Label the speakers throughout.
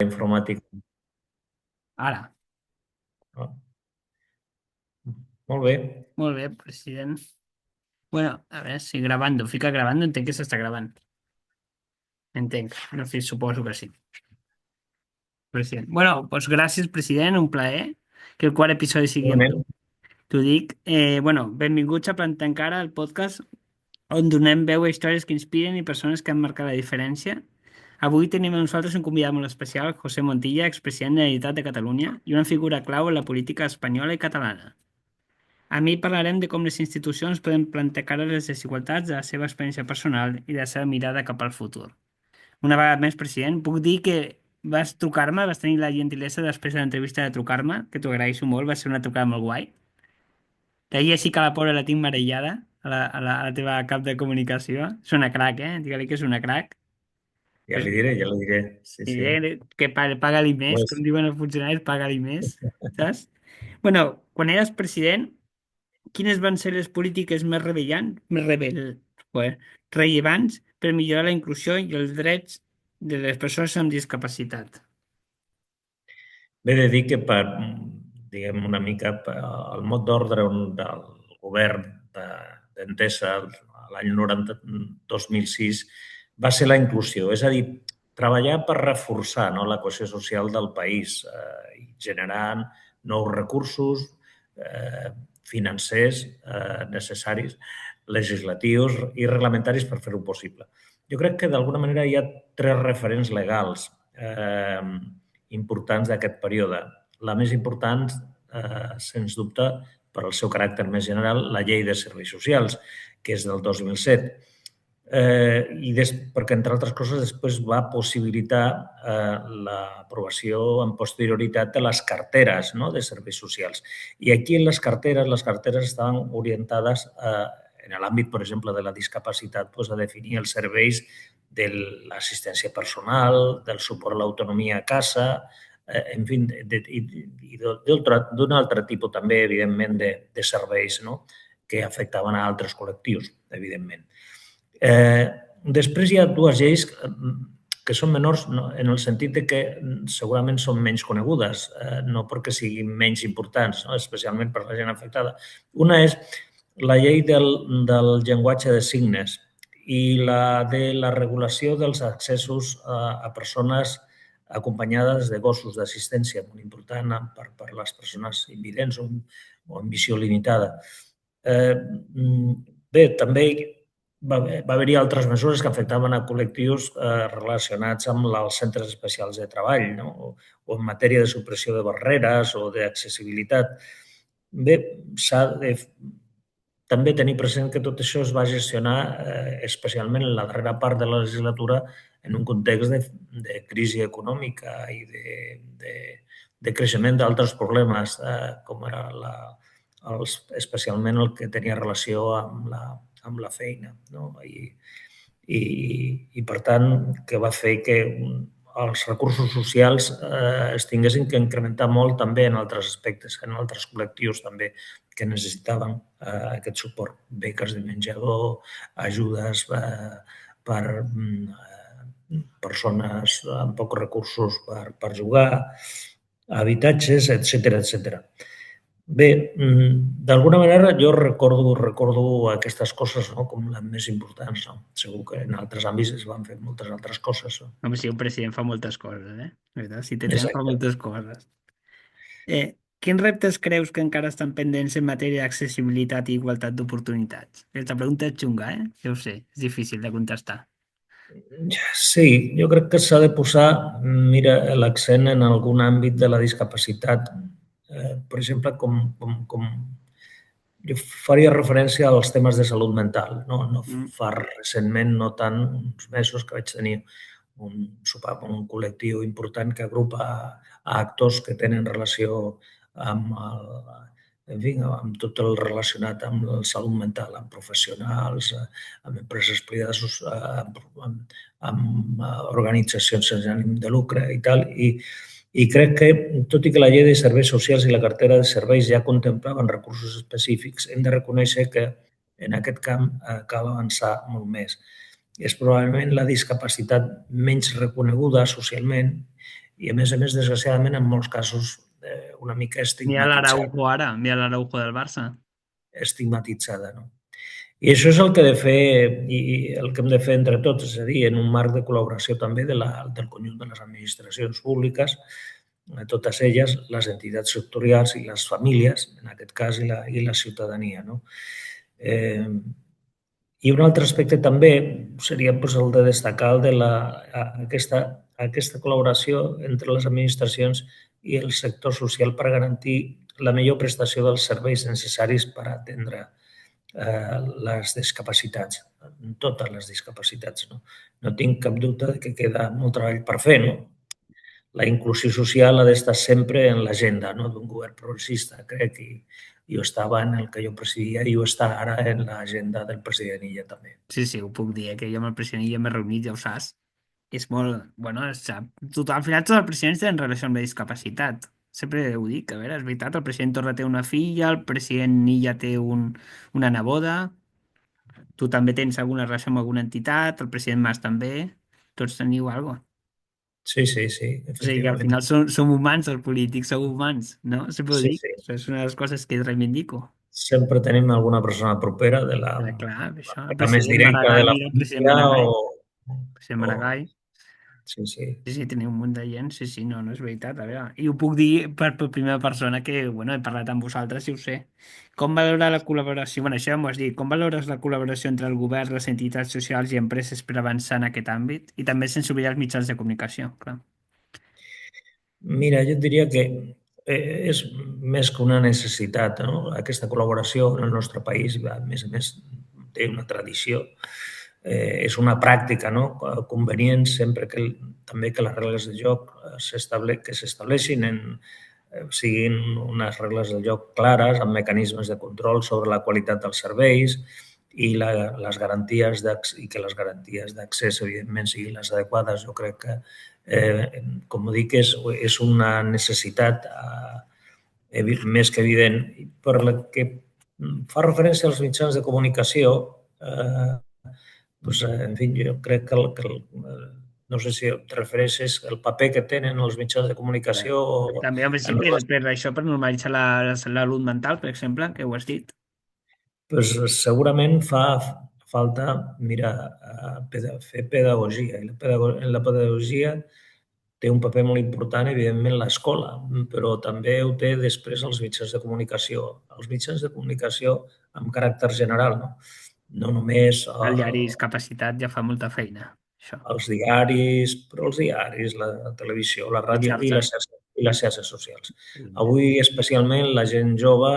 Speaker 1: informàtica.
Speaker 2: Ara.
Speaker 1: Molt bé.
Speaker 2: Molt bé, president. Bueno, a veure si gravando. Fica gravando, entenc que s'està gravant. Entenc. No sé, suposo que sí. President. Bueno, doncs gràcies, president. Un plaer que el quart episodi sigui amb tu. T'ho dic. Bueno, benvinguts a Plantar Encara, el podcast on donem veu a històries que inspiren i persones que han marcat la diferència. Avui tenim a nosaltres un convidat molt especial, José Montilla, expresident de la Generalitat de Catalunya i una figura clau en la política espanyola i catalana. A mi parlarem de com les institucions poden plantar cara a les desigualtats de la seva experiència personal i de la seva mirada cap al futur. Una vegada més, president, puc dir que vas trucar-me, vas tenir la gentilesa després de l'entrevista de trucar-me, que t'ho agraeixo molt, va ser una trucada molt guai. D'ahir sí que la pobra la tinc marejada, a la teva cap de comunicació. És una crac, Digue-li que és una crac.
Speaker 1: Ja li diré. Sí,
Speaker 2: I
Speaker 1: sí.
Speaker 2: que paga-li més,
Speaker 1: Pues,
Speaker 2: com diuen els funcionaris, paga-li més, saps? Bueno, quan eres president, quines van ser les polítiques joder, rellevants per millorar la inclusió i els drets de les persones amb discapacitat?
Speaker 1: M'he de dir que diguem una mica, el mot d'ordre del govern d'Entesa l'any 2006 va ser la inclusió, és a dir, treballar per reforçar la cohesió social del país i generar nous recursos financers necessaris, legislatius i reglamentaris per fer-ho possible. Jo crec que d'alguna manera hi ha tres referents legals importants d'aquest període. La més important, sens dubte, per al seu caràcter més general, la Llei de Serveis Socials, que és del 2007, perquè, entre altres coses, després va possibilitar l'aprovació amb posterioritat de les carteres de serveis socials. I aquí, en les carteres estaven orientades en l'àmbit, per exemple, de la discapacitat, a definir els serveis de l'assistència personal, del suport a l'autonomia a casa, en fi, i d'un altre tipus també, evidentment, de serveis que afectaven a altres col·lectius, evidentment. Després hi ha dues lleis que són menors en el sentit de que segurament són menys conegudes, no perquè siguin menys importants, especialment per la gent afectada. Una és la llei del llenguatge de signes i la de la regulació dels accessos a persones acompanyades de gossos d'assistència, molt important per les persones invidents o amb visió limitada. Bé, també va haver-hi altres mesures que afectaven a col·lectius relacionats amb els centres especials de treball o en matèria de supressió de barreres o d'accessibilitat. Bé, s'ha de també tenir present que tot això es va gestionar especialment en la darrera part de la legislatura en un context de crisi econòmica i de creixement d'altres problemes, com era especialment el que tenia relació amb la feina. I, per tant, que va fer que els recursos socials es tinguessin que incrementar molt també en altres aspectes, en altres col·lectius també que necessitaven aquest suport. Beques de menjador, ajudes per persones amb pocs recursos per jugar, habitatges, etc. Bé, d'alguna manera jo recordo aquestes coses com les més importants. Segur que en altres àmbits es van fer moltes altres coses.
Speaker 2: Home, sí, un president fa moltes coses, veritat? Si té temps fa
Speaker 1: Exacte.
Speaker 2: moltes coses. Quins reptes creus que encara estan pendents en matèria d'accessibilitat i igualtat d'oportunitats? Aquesta pregunta és xunga, Ja ho sé, és difícil de contestar.
Speaker 1: Sí, jo crec que s'ha de posar, l'accent en algun àmbit de la discapacitat. Per exemple, com jo faria referència als temes de salut mental. No fa recentment, no tant, uns mesos que vaig tenir un sopar amb un col·lectiu important que agrupa a actors que tenen relació amb amb tot el relacionat amb la salut mental, amb professionals, amb empreses privades, amb organitzacions sense ànim de lucre i tal. I crec que, tot i que la llei de serveis socials i la cartera de serveis ja contemplaven recursos específics, hem de reconèixer que en aquest camp cal avançar molt més. És probablement la discapacitat menys reconeguda socialment i, a més, desgraciadament, en molts casos una mica
Speaker 2: Mira
Speaker 1: estigmatitzada.
Speaker 2: l'Araujo ara, mira l'Araujo del Barça.
Speaker 1: Estigmatitzada, no? I això és el que, el que hem de fer entre tots, és a dir, en un marc de col·laboració també del conjunt de les administracions públiques, totes elles, les entitats sectorials i les famílies, en aquest cas, i la ciutadania. No? I un altre aspecte també seria el de destacar el de aquesta col·laboració entre les administracions i el sector social per garantir la millor prestació dels serveis necessaris per atendre les discapacitats, totes les discapacitats. No tinc cap dubte que queda molt treball per fer. No? La inclusió social ha d'estar sempre en l'agenda d'un govern progressista, crec, i ho estava en el que jo presidia i ho està ara en l'agenda del president Illa també.
Speaker 2: Sí, ho puc dir, que jo amb el president ja m'he reunit, ja ho saps. És molt... Bueno, al final tots els presidents tenen relació amb la discapacitat. Sempre ho dic, a veure, és veritat, el president Torra té una filla, el president Illa té una neboda, tu també tens alguna relació amb alguna entitat, el president Mas també, tots teniu alguna cosa.
Speaker 1: Sí,
Speaker 2: O sigui que al
Speaker 1: efectivament.
Speaker 2: final som humans els polítics, som humans, no? Sempre ho
Speaker 1: Sí,
Speaker 2: dic,
Speaker 1: sí.
Speaker 2: això és una de les coses que reivindico.
Speaker 1: Sempre tenim alguna persona propera de la
Speaker 2: Clar, això, el
Speaker 1: la més
Speaker 2: president
Speaker 1: directa de
Speaker 2: Maragall,
Speaker 1: la
Speaker 2: mira el president
Speaker 1: família
Speaker 2: Maragall, el president
Speaker 1: o...
Speaker 2: Maragall.
Speaker 1: Sí, sí.
Speaker 2: Sí, teniu un munt de gent, sí, no, no és veritat, a veure. I ho puc dir per primera persona que, bueno, he parlat amb vosaltres i ho sé. Com valora la col·laboració? Bueno, això ja m'ho has dit. Com valores la col·laboració entre el govern, les entitats socials i empreses per avançar en aquest àmbit? I també sense oblidar els mitjans de comunicació, clar.
Speaker 1: Mira, jo et diria que és més que una necessitat. No? Aquesta col·laboració en el nostre país, a més, té una tradició. És una pràctica convenient sempre també que les regles de joc que s'estableixin siguin unes regles de joc clares, amb mecanismes de control sobre la qualitat dels serveis i les garanties i que les garanties d'accés, evidentment, siguin les adequades. Jo crec que, com dic, és una necessitat més que evident. Per la que fa referència als mitjans de comunicació, en fi, jo crec no sé si et refereixes al paper que tenen els mitjans de comunicació o
Speaker 2: També, home, sí,
Speaker 1: en
Speaker 2: per això, per normalitzar la salut mental, per exemple, que ho has dit.
Speaker 1: segurament fa falta, mira, fer pedagogia. I en la pedagogia té un paper molt important, evidentment, l'escola, però també ho té després els mitjans de comunicació. Els mitjans de comunicació amb caràcter general, no només
Speaker 2: El diari Discapacitat ja fa molta feina, això.
Speaker 1: els diaris, però els diaris, la televisió, la
Speaker 2: Les
Speaker 1: ràdio
Speaker 2: xarxes.
Speaker 1: i les xarxes socials. Avui, especialment, la gent jove,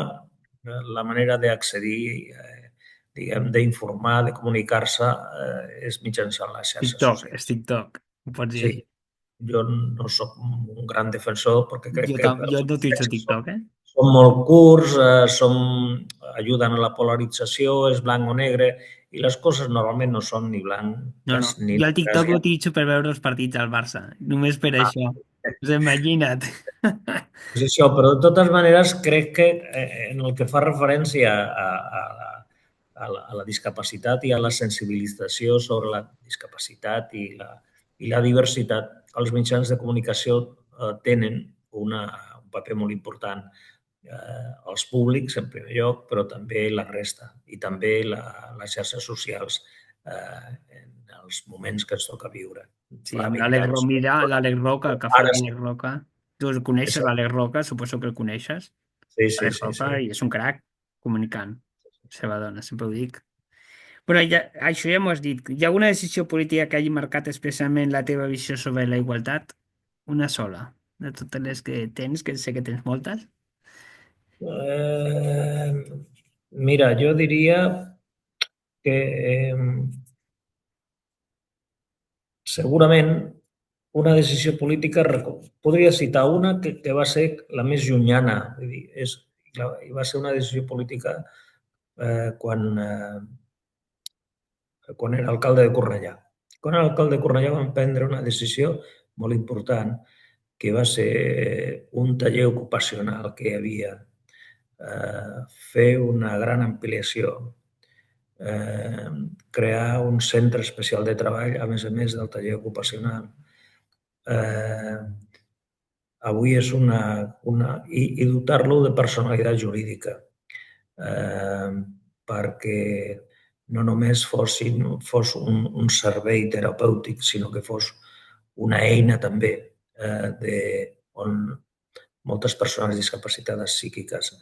Speaker 1: la manera d'accedir, diguem, d'informar, de comunicar-se, és mitjançant les xarxes
Speaker 2: TikTok, és
Speaker 1: socials.
Speaker 2: TikTok, ho pots dir
Speaker 1: Sí,
Speaker 2: així.
Speaker 1: jo no sóc un gran defensor perquè crec que
Speaker 2: Jo
Speaker 1: els
Speaker 2: no utilitzo
Speaker 1: missatges
Speaker 2: TikTok, eh?
Speaker 1: són molt curts, ajuden a la polarització, és blanc o negre, i les coses normalment no són ni
Speaker 2: No,
Speaker 1: blanques ni
Speaker 2: jo el
Speaker 1: negres.
Speaker 2: TikTok l'utilitzo per veure els partits del Barça, només per això. Doncs imagina't.
Speaker 1: És això, però de totes maneres crec que en el que fa referència a la discapacitat i a la sensibilització sobre la discapacitat i la diversitat, els mitjans de comunicació tenen un paper molt important. Els públics, en primer lloc, però també la resta i també les xarxes socials en els moments que ens toca viure.
Speaker 2: Sí,
Speaker 1: Fa
Speaker 2: amb
Speaker 1: 20
Speaker 2: l'Àlex
Speaker 1: anys.
Speaker 2: Romira, l'Àlex Roca, el que fa
Speaker 1: Ara sí.
Speaker 2: l'Àlex Roca. Tu el coneixes, l'Àlex Roca? Suposo que el coneixes.
Speaker 1: Sí, sí,
Speaker 2: L'Àlex
Speaker 1: sí,
Speaker 2: Roca,
Speaker 1: sí.
Speaker 2: i és un crac comunicant. La seva dona, sempre ho dic. Però ja, això ja m'ho has dit. Hi ha alguna decisió política que hagi marcat especialment la teva visió sobre la igualtat? Una sola. De totes les que tens, que sé que tens moltes.
Speaker 1: Eh, mira, jo diria que segurament una decisió política, podria citar una que va ser la més llunyana, vull dir, i va ser una decisió política quan era alcalde de Cornellà. Quan era alcalde de Cornellà vam prendre una decisió molt important, que va ser un taller ocupacional que hi havia, fer una gran ampliació, crear un centre especial de treball, a més del taller ocupacional, avui és i dotar-lo de personalitat jurídica, perquè no només fos un servei terapèutic, sinó que fos una eina també on moltes persones discapacitades psíquiques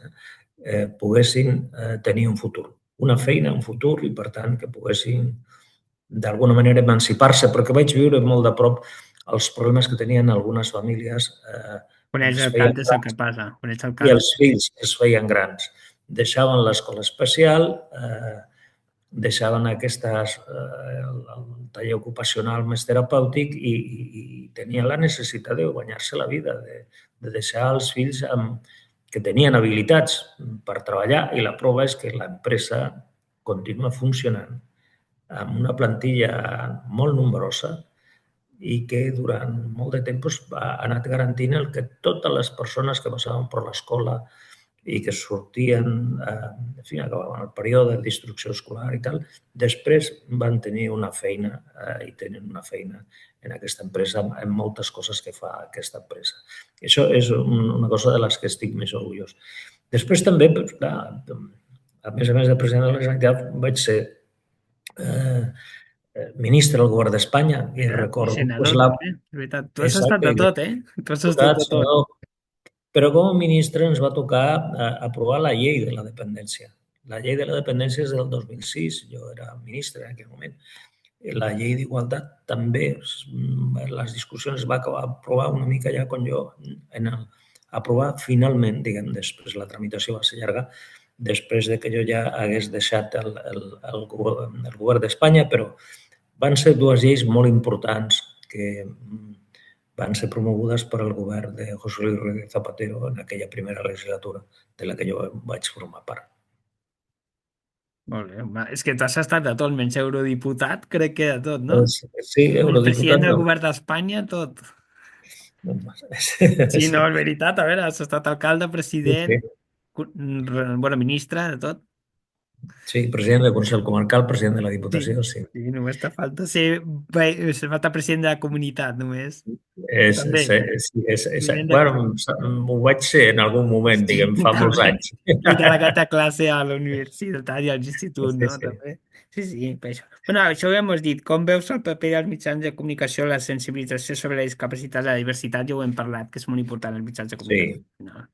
Speaker 1: poguessin tenir un futur, una feina, un futur, i per tant que poguessin d'alguna manera emancipar-se, perquè vaig viure molt de prop els problemes que tenien algunes famílies quan
Speaker 2: Coneix
Speaker 1: es
Speaker 2: el
Speaker 1: feien
Speaker 2: cas és el que
Speaker 1: grans
Speaker 2: passa, coneix el
Speaker 1: i
Speaker 2: cas.
Speaker 1: els fills es feien grans. Deixaven l'escola especial, deixaven el taller ocupacional més terapèutic i tenien la necessitat de guanyar-se la vida, de deixar els fills que tenien habilitats per treballar, i la prova és que l'empresa continua funcionant amb una plantilla molt nombrosa i que durant molt de temps ha anat garantint el que totes les persones que passaven per l'escola i que sortien, en fi, acabaven el període d'instrucció escolar i tal, després van tenir una feina i tenen una feina en aquesta empresa, en moltes coses que fa aquesta empresa. Això és una cosa de les que estic més orgullós. Després també, clar, a més de president de la Generalitat, vaig ser ministre del govern d'Espanya i
Speaker 2: I
Speaker 1: recordo
Speaker 2: senador també, és veritat. Tu has estat
Speaker 1: exacte,
Speaker 2: de tot, eh? Tu has estat
Speaker 1: diputat,
Speaker 2: de tot.
Speaker 1: senador, però com a ministre ens va tocar aprovar la llei de la dependència. La llei de la dependència és del 2006, jo era ministre en aquell moment. La llei d'igualtat també, les discussions es va acabar aprovar una mica ja quan jo, aprovar finalment, diguem, després la tramitació va ser llarga, després de que jo ja hagués deixat el govern d'Espanya, però van ser dues lleis molt importants que van ser promogudes per al govern de José Luis Rodríguez Zapatero en aquella primera legislatura de la que jo vaig formar part.
Speaker 2: Molt bé. És que tu has estat de tot, menys eurodiputat, crec que de tot, no?
Speaker 1: Sí,
Speaker 2: El president
Speaker 1: eurodiputat
Speaker 2: del
Speaker 1: no.
Speaker 2: govern d'Espanya, tot. Sí,
Speaker 1: Sí,
Speaker 2: no, és veritat, a veure, has estat alcalde, president,
Speaker 1: sí.
Speaker 2: bueno, ministre, de tot.
Speaker 1: Sí, president del Consell Comarcal, president de la
Speaker 2: Sí,
Speaker 1: Diputació, sí.
Speaker 2: sí, només te falta ser, falta president de la comunitat, només. També, president de...
Speaker 1: Bueno, ho vaig ser en algun moment,
Speaker 2: Sí,
Speaker 1: diguem, fa molts
Speaker 2: també.
Speaker 1: anys.
Speaker 2: I delegat a classe a la universitat i a l'institut,
Speaker 1: Sí,
Speaker 2: no?
Speaker 1: sí.
Speaker 2: També. Sí, sí, per això. Bueno, això ho hem dit. Com veus el paper dels mitjans de comunicació, la sensibilització sobre la discapacitat, la diversitat, ja ho hem parlat, que és molt important els mitjans de comunicació.
Speaker 1: Sí,
Speaker 2: No.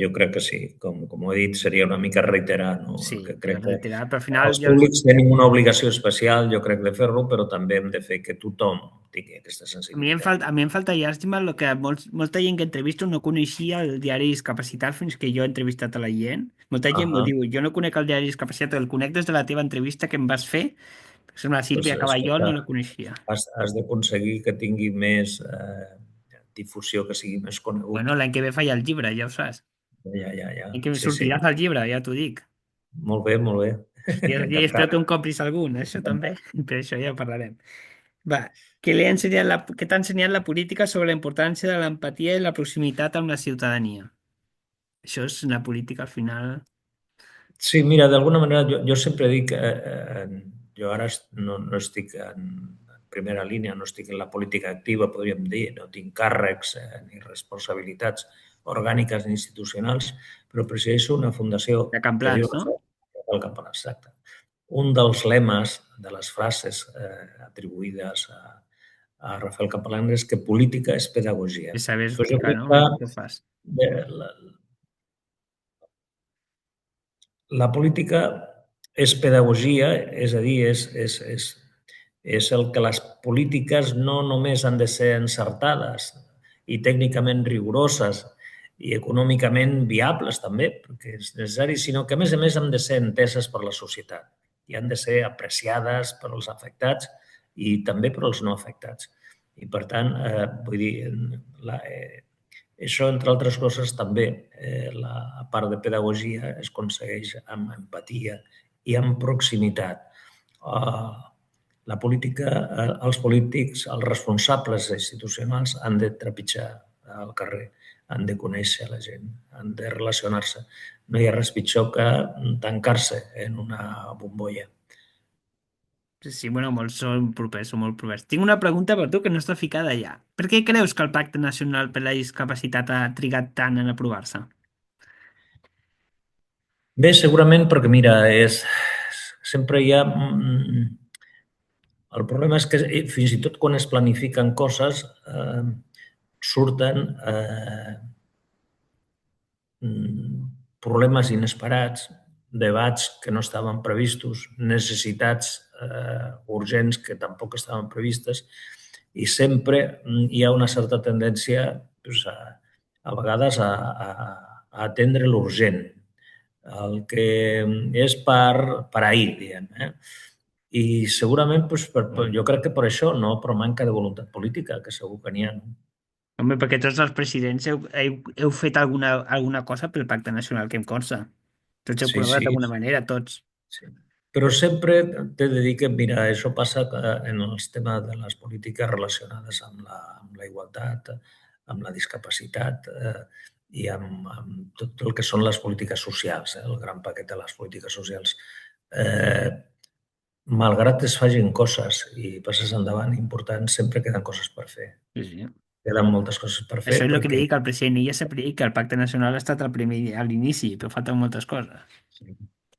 Speaker 1: jo crec que sí. Com ho he dit, seria una mica reiterar, no?
Speaker 2: Sí,
Speaker 1: Que
Speaker 2: però
Speaker 1: crec que
Speaker 2: reiterat, però al final
Speaker 1: els
Speaker 2: ja els...
Speaker 1: públics tenim una obligació especial, jo crec, de fer-lo, però també hem de fer que tothom tingui aquesta sensibilitat.
Speaker 2: A mi em falta llàstima el que molta gent que entrevisto no coneixia el diari Discapacitat fins que jo he entrevistat a la gent. Molta gent m'ho
Speaker 1: Ah,
Speaker 2: diu, jo no conec el diari Discapacitat, el conec des de la teva entrevista que em vas fer, que és una
Speaker 1: doncs,
Speaker 2: Sílvia Caballol,
Speaker 1: escolta,
Speaker 2: no la coneixia.
Speaker 1: has d'aconseguir que tingui més difusió, que sigui més
Speaker 2: Bueno,
Speaker 1: conegut.
Speaker 2: l'any que ve faig el llibre, ja ho saps.
Speaker 1: Ja.
Speaker 2: L'any que ve
Speaker 1: Sí, sí.
Speaker 2: sortiràs al llibre, ja t'ho dic.
Speaker 1: Molt bé, molt bé.
Speaker 2: I espero
Speaker 1: Encantat.
Speaker 2: que em compris algun, això també. Per això ja parlarem. Va, què t'ha ensenyat la política sobre la importància de l'empatia i la proximitat amb la ciutadania? Això és una política al final...
Speaker 1: Sí, mira, d'alguna manera jo sempre dic, jo ara no estic en primera línia, no estic en la política activa, podríem dir, no tinc càrrecs ni responsabilitats orgàniques ni institucionals, però presideixo una fundació
Speaker 2: De
Speaker 1: que diu
Speaker 2: Camplats, no?
Speaker 1: el Campionat, exacte. Un dels lemes, de les frases atribuïdes a Rafael Campalans és que política és pedagogia.
Speaker 2: De saber
Speaker 1: Doncs jo
Speaker 2: explicar,
Speaker 1: crec
Speaker 2: no?
Speaker 1: que
Speaker 2: El que fas.
Speaker 1: la política és pedagogia, és a dir, és el que les polítiques no només han de ser encertades i tècnicament rigoroses i econòmicament viables també, perquè és necessari, sinó que a més han de ser enteses per la societat i han de ser apreciades per als afectats i també per als no afectats. I per tant, vull dir, això, entre altres coses, també la part de pedagogia es aconsegueix amb empatia i amb proximitat. La política, els polítics, els responsables institucionals han de trepitjar al carrer, han de conèixer la gent, han de relacionar-se. No hi ha res pitjor que tancar-se en una bombolla.
Speaker 2: Sí, bueno, molts són propers, són molt propers. Tinc una pregunta per tu que no està ficada allà. Per què creus que el Pacte Nacional per la Discapacitat ha trigat tant en aprovar-se?
Speaker 1: Bé, segurament perquè, mira, sempre hi ha... El problema és que fins i tot quan es planifiquen coses surten problemes inesperats, debats que no estaven previstos, necessitats urgents que tampoc estaven previstes i sempre hi ha una certa tendència doncs, a vegades a atendre l'urgent, el que és per ahir, diguem. I segurament jo crec que per això, no per manca de voluntat política, que segur que n'hi ha. No?
Speaker 2: Home, perquè tots els presidents heu fet alguna cosa pel Pacte Nacional que em consta. Tots heu
Speaker 1: Sí,
Speaker 2: col·laborat
Speaker 1: sí,
Speaker 2: d'alguna manera, tots.
Speaker 1: sí. Però sempre t'he de dir que, mira, això passa en els temes de les polítiques relacionades amb la igualtat, amb la discapacitat i amb tot el que són les polítiques socials, el gran paquet de les polítiques socials. Eh, Malgrat es facin coses i passes endavant importants, sempre queden coses per fer.
Speaker 2: Sí, sí.
Speaker 1: Queden moltes coses per fer
Speaker 2: Això és el que li
Speaker 1: perquè
Speaker 2: dic al president Illa, sempre dic que el Pacte Nacional ha estat el primer a l'inici, però falten moltes coses.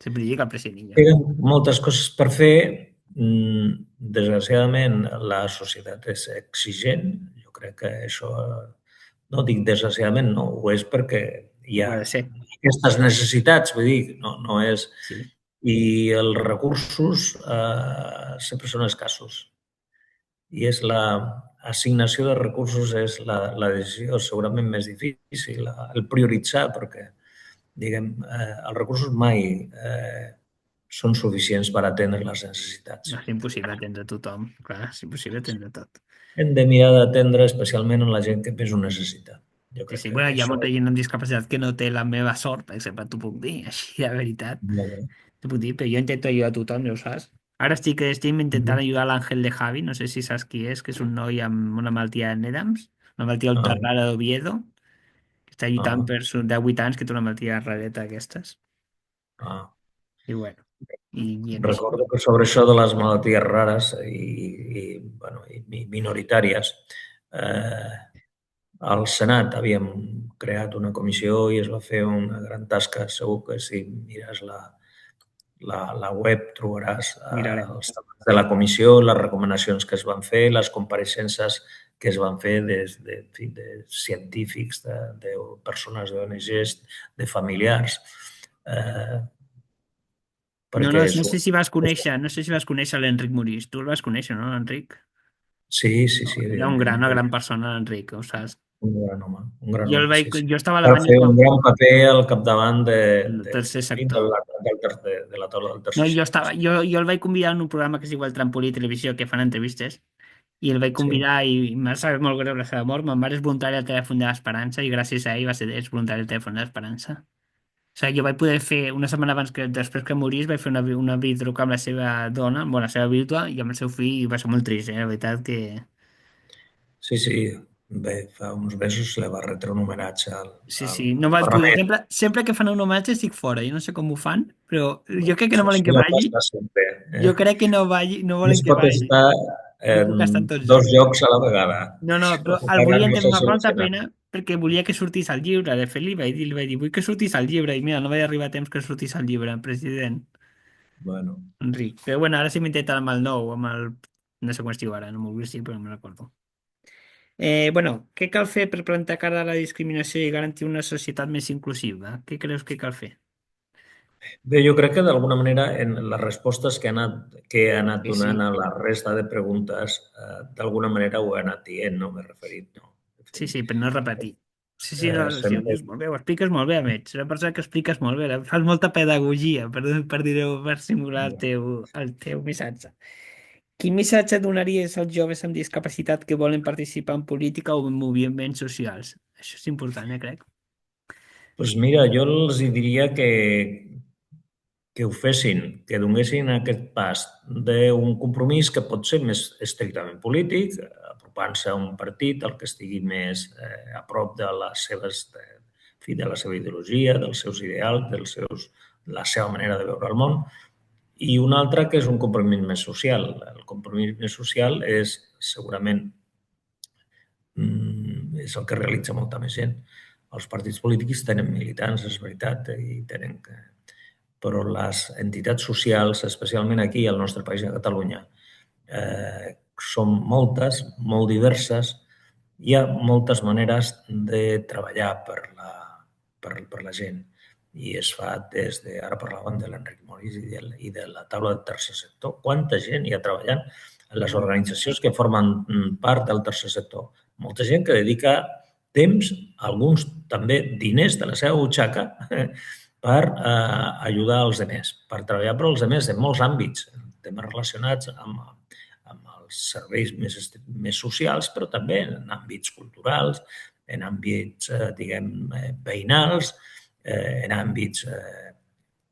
Speaker 2: Sempre li dic al president Illa.
Speaker 1: queden moltes coses per fer. Desgraciadament, la societat és exigent. Jo crec que això, no dic desgraciadament, no, ho és perquè hi
Speaker 2: Ho
Speaker 1: ha
Speaker 2: ha de ser,
Speaker 1: aquestes necessitats, vull dir, no és...
Speaker 2: sí.
Speaker 1: I els recursos sempre són escassos. I és l'assignació de recursos és la decisió segurament més difícil, el prioritzar, perquè diguem, els recursos mai són suficients per atendre les necessitats.
Speaker 2: No, és impossible atendre tothom. Clar, és impossible atendre tot.
Speaker 1: Hem de mirar d'atendre especialment en la gent que més ho necessita. Jo
Speaker 2: Sí,
Speaker 1: crec
Speaker 2: sí.
Speaker 1: que
Speaker 2: Bueno, hi ha
Speaker 1: això
Speaker 2: molta gent amb discapacitat que no té la meva sort, per exemple, t'ho puc dir, així de veritat. T'ho puc dir, però jo intento ajudar a tothom, ja ho saps. Ara estic intentant ajudar l'Àngel de Javi, no sé si saps qui és, que és un noi amb una malaltia de Nedams, una malaltia ultra
Speaker 1: ah,
Speaker 2: rara d'Oviedo, que està lluitant
Speaker 1: ah,
Speaker 2: per de 8 anys, que té una malaltia rareta d'aquestes.
Speaker 1: ah.
Speaker 2: I bueno, i en això.
Speaker 1: Recordo que sobre això de les malalties rares bueno, i minoritàries, eh, al Senat havíem creat una comissió i es va fer una gran tasca. Segur que si mires la web trobaràs
Speaker 2: Mirarem.
Speaker 1: els treballs de la comissió, les recomanacions que es van fer, les compareixences que es van fer en fi, de científics, de persones d'ONGs, de familiars, eh,
Speaker 2: No,
Speaker 1: perquè
Speaker 2: no,
Speaker 1: és
Speaker 2: no
Speaker 1: un...
Speaker 2: sé si vas conèixer, no sé si vas conèixer l'Enric Morís. Tu el vas conèixer, no, l'Enric?
Speaker 1: Sí, sí,
Speaker 2: No,
Speaker 1: sí,
Speaker 2: era
Speaker 1: evidentment.
Speaker 2: una gran persona, l'Enric, ho saps?
Speaker 1: Un gran home, un gran home, sí, sí.
Speaker 2: Jo estava a
Speaker 1: Va
Speaker 2: Alemanya
Speaker 1: fer un
Speaker 2: quan,
Speaker 1: gran paper al capdavant
Speaker 2: el
Speaker 1: de,
Speaker 2: tercer
Speaker 1: en fi,
Speaker 2: sector.
Speaker 1: de la taula del
Speaker 2: No,
Speaker 1: tercer sector. Sí.
Speaker 2: jo el vaig convidar en un programa que es diu El Trampolí Televisió, que fan entrevistes, i el vaig
Speaker 1: Sí.
Speaker 2: convidar i m'ha sabut molt greu la seva mort. Me'n vaig voluntari al telèfon de l'Esperança i gràcies a ell va ser voluntari al telèfon de l'Esperança. O sigui, jo vaig poder fer, una setmana abans que després que morís, vaig fer una videotruca amb la seva dona, bueno, la seva vídua, i amb el seu fill, i va ser molt trist, la veritat que...
Speaker 1: Sí, sí. Bé, fa uns mesos se li va retre un homenatge
Speaker 2: Sí, sí, no
Speaker 1: al
Speaker 2: vaig poder.
Speaker 1: Parlament.
Speaker 2: Sempre que fan un homenatge estic fora. Jo no sé com ho fan, però jo crec que no
Speaker 1: Això
Speaker 2: volen que
Speaker 1: no
Speaker 2: vagi.
Speaker 1: passa sempre.
Speaker 2: Jo crec que no vagi, no
Speaker 1: No
Speaker 2: volen
Speaker 1: es
Speaker 2: que
Speaker 1: pot
Speaker 2: vagi.
Speaker 1: estar
Speaker 2: No
Speaker 1: en
Speaker 2: puc estar en tots
Speaker 1: dos
Speaker 2: llocs.
Speaker 1: llocs a la vegada.
Speaker 2: No, no,
Speaker 1: Això
Speaker 2: però el
Speaker 1: encara
Speaker 2: volia
Speaker 1: no
Speaker 2: que
Speaker 1: s'ha
Speaker 2: em va fer molta
Speaker 1: solucionat.
Speaker 2: pena perquè volia que sortís al llibre de Feli li vaig dir, vull que sortís al llibre i mira, no vaig arribar a temps que sortís al llibre, president
Speaker 1: Bueno,
Speaker 2: Enric. Però bueno, ara sí m'intenta amb el nou, amb el... No sé com es diu ara, no m'ho vull dir, però no me'n recordo. Bueno, què cal fer per plantar cara a la discriminació i garantir una societat més inclusiva? Què creus que cal fer?
Speaker 1: bé, jo crec que d'alguna manera en les respostes que he anat
Speaker 2: Sí,
Speaker 1: donant
Speaker 2: sí,
Speaker 1: a la resta de preguntes, d'alguna manera ho he anat dient, no m'he referit, no. En
Speaker 2: sí,
Speaker 1: fi,
Speaker 2: sí, per no repetir. Sí, sí, no, sí,
Speaker 1: sempre,
Speaker 2: és molt bé, ho expliques molt bé, a més. És una persona que expliques molt bé, fas molta pedagogia, per dir-ho, per simular el teu missatge. Quin missatge donaries als joves amb discapacitat que volen participar en política o en moviments socials? Això és important, crec.
Speaker 1: doncs mira, jo els hi diria que ho fessin, que donessin aquest pas d'un compromís que pot ser més estrictament polític, apropant-se a un partit, el que estigui més a prop de les seves, en fi, de la seva ideologia, dels seus ideals, la seva manera de veure el món, i un altre que és un compromís més social. El compromís més social és segurament és el que realitza molta més gent. Els partits polítics tenen militants, és veritat, i tenen que... però les entitats socials, especialment aquí al nostre país, a Catalunya, són moltes, molt diverses. Hi ha moltes maneres de treballar per la gent i es fa des de... Ara parlàvem de l'Enric Morís i de la taula del tercer sector. Quanta gent hi ha treballant en les organitzacions que formen part del tercer sector? Molta gent que dedica temps, alguns també diners de la seva butxaca, per ajudar els altres, per treballar per als altres en molts àmbits, temes relacionats amb els serveis més socials, però també en àmbits culturals, en àmbits, veïnals, en àmbits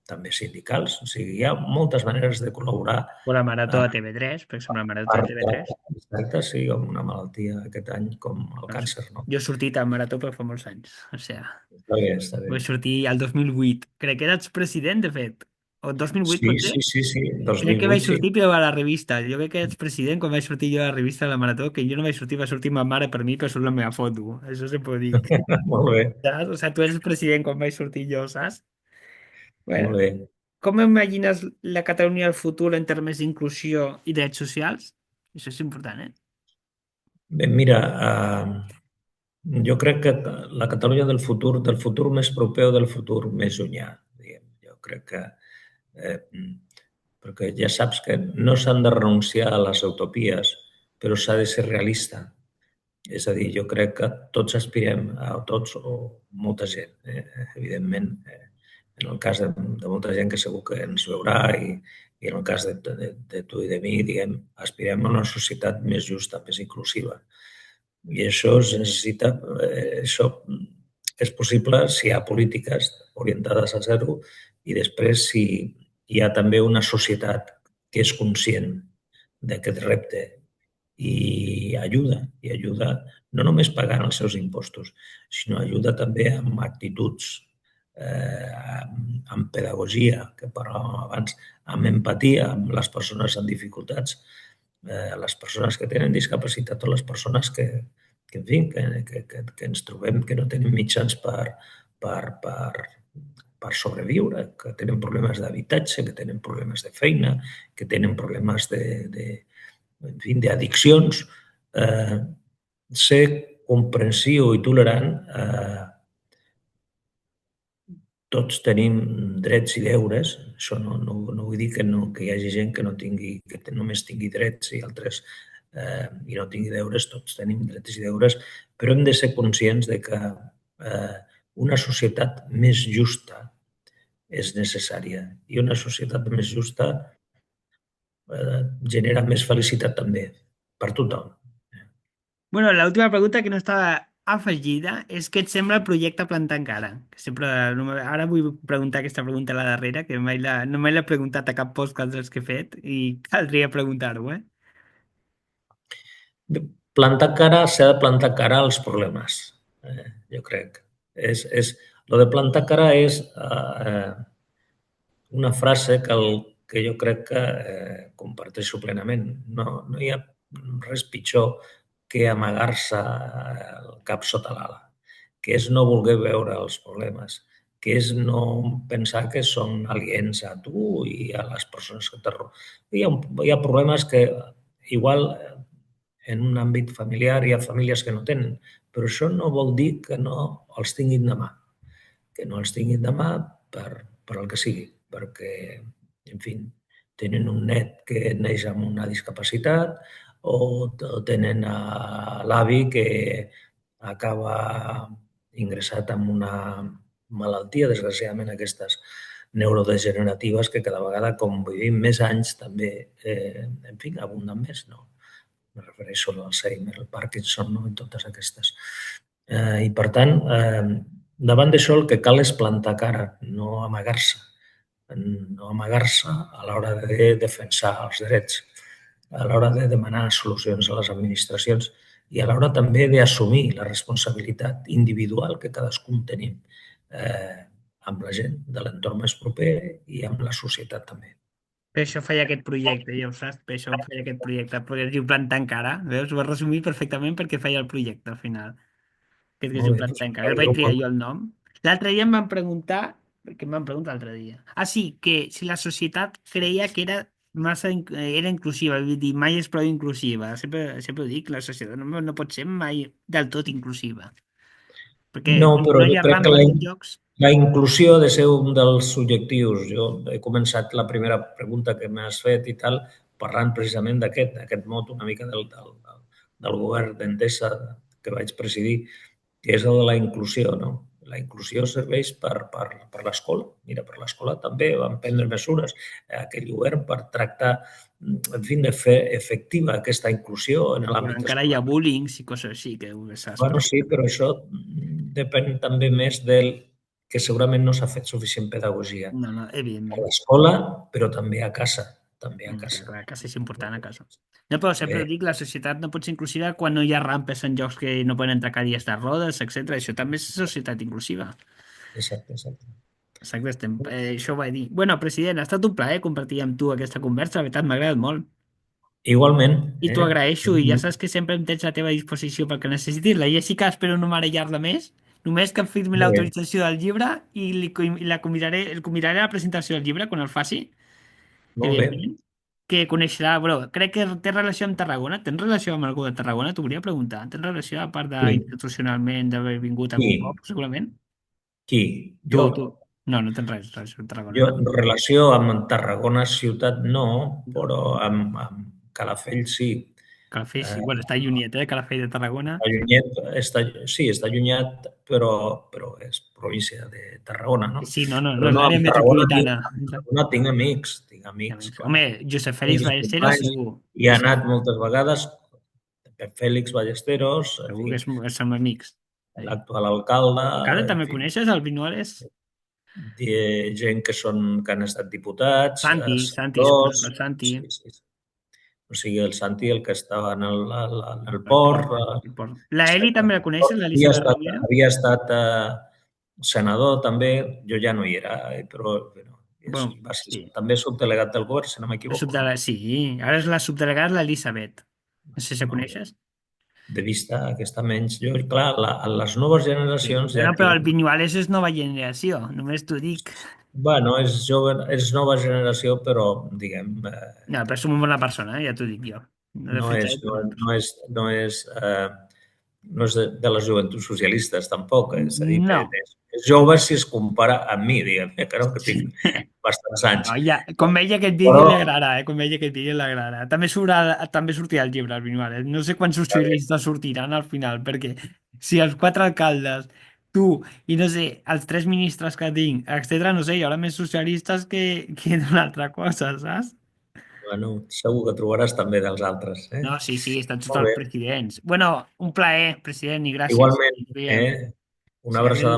Speaker 1: també sindicals. O sigui, hi ha moltes maneres de col·laborar.
Speaker 2: O la marató de TV3, per exemple, la marató de TV3.
Speaker 1: Exacte, sí, amb una malaltia aquest any com el càncer, no?
Speaker 2: Jo he sortit a marató però fa molts anys. O sigui,
Speaker 1: Està bé, està bé.
Speaker 2: vaig sortir al 2008. Crec que eres president, de fet. O 2008,
Speaker 1: Sí,
Speaker 2: potser?
Speaker 1: sí.
Speaker 2: Crec que vaig
Speaker 1: 2008, sí.
Speaker 2: sortir però a la revista. Jo crec que ets president quan vaig sortir jo a la revista de la Marató, que jo no vaig sortir, va sortir ma mare per mi per surt la meva foto. Això se pot dir.
Speaker 1: Molt bé,
Speaker 2: Saps? O sigui, tu eres el president quan vaig sortir jo, saps?
Speaker 1: molt
Speaker 2: Bueno,
Speaker 1: bé.
Speaker 2: com imagines la Catalunya del futur en termes d'inclusió i drets socials? Això és important, eh?
Speaker 1: Bé, mira, jo crec que la Catalunya del futur més proper o del futur més llunyà, diguem. Jo crec que eh, perquè ja saps que no s'han de renunciar a les utopies, però s'ha de ser realista. És a dir, jo crec que tots aspirem, tots o molta gent, evidentment, en el cas de molta gent que segur que ens veurà i en el cas de tu i de mi, diguem, aspirem a una societat més justa, més inclusiva. I això es necessita, això és possible si hi ha polítiques orientades a zero i després si hi ha també una societat que és conscient d'aquest repte i ajuda no només pagant els seus impostos, sinó ajuda també amb actituds, amb pedagogia, que parlàvem abans, amb empatia amb les persones amb dificultats, les persones que tenen discapacitat o les persones en fi, que ens trobem que no tenen mitjans per sobreviure, que tenen problemes d'habitatge, que tenen problemes de feina, que tenen problemes en fi, d'addiccions. Ser comprensiu i tolerant, tots tenim drets i deures. Això no vull dir que hi hagi gent que només tingui drets i altres i no tingui deures. Tots tenim drets i deures, però hem de ser conscients de que una societat més justa és necessària i una societat més justa genera més felicitat també per tothom.
Speaker 2: Bueno, la última pregunta que no estava afegida és què et sembla el projecte Plantar Cara? Que sempre, ara vull preguntar aquesta pregunta a la darrera, que no me l'he preguntat a cap podcast dels que he fet i caldria preguntar-ho, eh?
Speaker 1: Plantar cara, s'ha de plantar cara als problemes, jo crec. Lo de plantar cara és una frase que jo crec que comparteixo plenament. No hi ha res pitjor que amagar-se el cap sota l'ala, que és no voler veure els problemes, que és no pensar que són aliens a tu i a les persones que hi ha problemes que igual en un àmbit familiar hi ha famílies que no tenen, però això no vol dir que no els tinguin demà, que no els tinguin demà per el que sigui, perquè, en fi, tenen un net que neix amb una discapacitat o tenen l'avi que acaba ingressat amb una malaltia, desgraciadament aquestes neurodegeneratives que cada vegada, com vivim més anys, també, en fi, abunden més, no? Me refereixo a l'Alzheimer, el Parkinson, no? I totes aquestes. I, per tant, davant d'això el que cal és plantar cara, no amagar-se. No amagar-se a l'hora de defensar els drets, a l'hora de demanar solucions a les administracions i a l'hora també d'assumir la responsabilitat individual que cadascun tenim amb la gent de l'entorn més proper i amb la societat també.
Speaker 2: Per això feia aquest projecte, ja ho saps, per això feia aquest projecte, perquè es diu plantar encara, veus? Ho has resumit perfectament perquè feia el projecte al final, que es diu
Speaker 1: Molt bé, doncs
Speaker 2: plantar encara. El vaig triar jo el nom. L'altre dia em van preguntar, què em van preguntar l'altre dia? Ah, sí, que si la societat creia que era era inclusiva, vull dir, mai és prou inclusiva. Sempre ho dic, la societat no pot ser mai del tot inclusiva, perquè
Speaker 1: No, però
Speaker 2: no hi
Speaker 1: jo
Speaker 2: ha
Speaker 1: crec que
Speaker 2: rampes en llocs.
Speaker 1: la inclusió ha de ser un dels objectius. Jo he començat la primera pregunta que m'has fet i tal, parlant precisament d'aquest mot una mica del govern d'Endesa que vaig presidir, que és el de la inclusió, no? La inclusió serveix per l'escola. Mira, per l'escola també vam prendre mesures aquell govern per tractar, en fi, de fer efectiva aquesta inclusió en
Speaker 2: Però
Speaker 1: l'àmbit
Speaker 2: encara hi
Speaker 1: escolar.
Speaker 2: ha bullying i coses així, que saps
Speaker 1: Bueno, sí, però això depèn també més del que segurament no s'ha fet suficient pedagogia
Speaker 2: no, no,
Speaker 1: a
Speaker 2: evidentment.
Speaker 1: l'escola, però també a casa. També a
Speaker 2: Clar,
Speaker 1: casa.
Speaker 2: clar, que és important a casa. No, però sempre
Speaker 1: Eh,
Speaker 2: ho dic, la societat no pot ser inclusiva quan no hi ha rampes en llocs que no poden entrar cadires de rodes, etc. Això també és societat inclusiva.
Speaker 1: exacte, exacte.
Speaker 2: Exacte, això ho vaig dir. Bueno, president, ha estat un plaer compartir amb tu aquesta conversa, la veritat m'ha agradat molt.
Speaker 1: Igualment,
Speaker 2: I t'ho agraeixo, i ja saps que sempre em tens a la teva disposició pel que necessitis. La Jessica espero no marellar-la més, només que em firmi
Speaker 1: molt bé,
Speaker 2: l'autorització del llibre i la convidaré, el convidaré a la presentació del llibre quan el faci,
Speaker 1: molt bé.
Speaker 2: evidentment, que coneixerà, però crec que té relació amb Tarragona. Tens relació amb algú de Tarragona? T'ho volia preguntar. Tens relació, a part
Speaker 1: Qui?
Speaker 2: d'institucionalment, d'haver vingut
Speaker 1: Qui?
Speaker 2: algun cop, segurament?
Speaker 1: Qui?
Speaker 2: Tu,
Speaker 1: Jo?
Speaker 2: tu. No, no tens res, relació amb Tarragona,
Speaker 1: Jo,
Speaker 2: no?
Speaker 1: relació amb Tarragona ciutat no, però amb Calafell sí.
Speaker 2: Calafell,
Speaker 1: Eh,
Speaker 2: sí. Bueno, està llunyet, Calafell de Tarragona.
Speaker 1: Allunyat, sí, està allunyat, però és província de Tarragona, no?
Speaker 2: Sí, no, no, no
Speaker 1: Però
Speaker 2: és
Speaker 1: no,
Speaker 2: l'àrea metropolitana.
Speaker 1: Amb Tarragona tinc amics, clar.
Speaker 2: Home, Josep Fèlix
Speaker 1: Amics i
Speaker 2: Ballesteros,
Speaker 1: companys,
Speaker 2: segur.
Speaker 1: hi ha anat moltes vegades, Pep Fèlix Ballesteros, en
Speaker 2: Segur
Speaker 1: fi,
Speaker 2: que som amics. Sí.
Speaker 1: l'actual alcalde,
Speaker 2: L'alcalde
Speaker 1: en
Speaker 2: també
Speaker 1: fi,
Speaker 2: coneixes, el Viñuales?
Speaker 1: gent que han estat diputats,
Speaker 2: Santi, suposo
Speaker 1: senadors,
Speaker 2: que el Santi.
Speaker 1: sí, sí, sí. O sigui, el Santi, el que estava en el
Speaker 2: El
Speaker 1: port,
Speaker 2: port, el port. La Eli també la coneixes, l'Elisabet Rovira?
Speaker 1: havia estat senador també, jo ja no hi era, però bueno,
Speaker 2: Bueno,
Speaker 1: va ser
Speaker 2: sí.
Speaker 1: també subdelegat del govern, si no m'equivoco, no?
Speaker 2: Sí, ara és la subdelegada l'Elisabet. No sé si la
Speaker 1: Molt bé.
Speaker 2: coneixes.
Speaker 1: De vista aquesta menys. Jo, clar, les noves
Speaker 2: Sí.
Speaker 1: generacions ja
Speaker 2: Bueno, però el
Speaker 1: tinc...
Speaker 2: Viñuales és nova generació, només t'ho dic.
Speaker 1: Bueno, és jove, és nova generació, però, diguem,
Speaker 2: No, però és una bona persona, ja t'ho dic jo. No
Speaker 1: no és,
Speaker 2: defensaré,
Speaker 1: no,
Speaker 2: però bona
Speaker 1: no
Speaker 2: persona.
Speaker 1: és, no és, no és de les joventuts socialistes, tampoc. És a dir,
Speaker 2: No.
Speaker 1: és jove si es compara amb mi, diguem, que no, que
Speaker 2: Sí.
Speaker 1: tinc bastants anys.
Speaker 2: No, ja, quan veia aquest vídeo
Speaker 1: Però,
Speaker 2: li agradarà, quan veia aquest vídeo li agradarà. També sortirà el llibre, al Viñuales. No sé quants socialistes sortiran al final, perquè si els quatre alcaldes, tu i no sé, els tres ministres que tinc, etcètera, no sé, hi haurà més socialistes que d'una altra cosa, saps?
Speaker 1: bueno, segur que trobaràs també dels altres.
Speaker 2: No, sí, sí, estan tots
Speaker 1: Molt
Speaker 2: els
Speaker 1: bé.
Speaker 2: presidents. Bueno, un plaer, president, i gràcies.
Speaker 1: Igualment,
Speaker 2: Ens veiem.
Speaker 1: una
Speaker 2: Sí,
Speaker 1: abraçada
Speaker 2: adéu.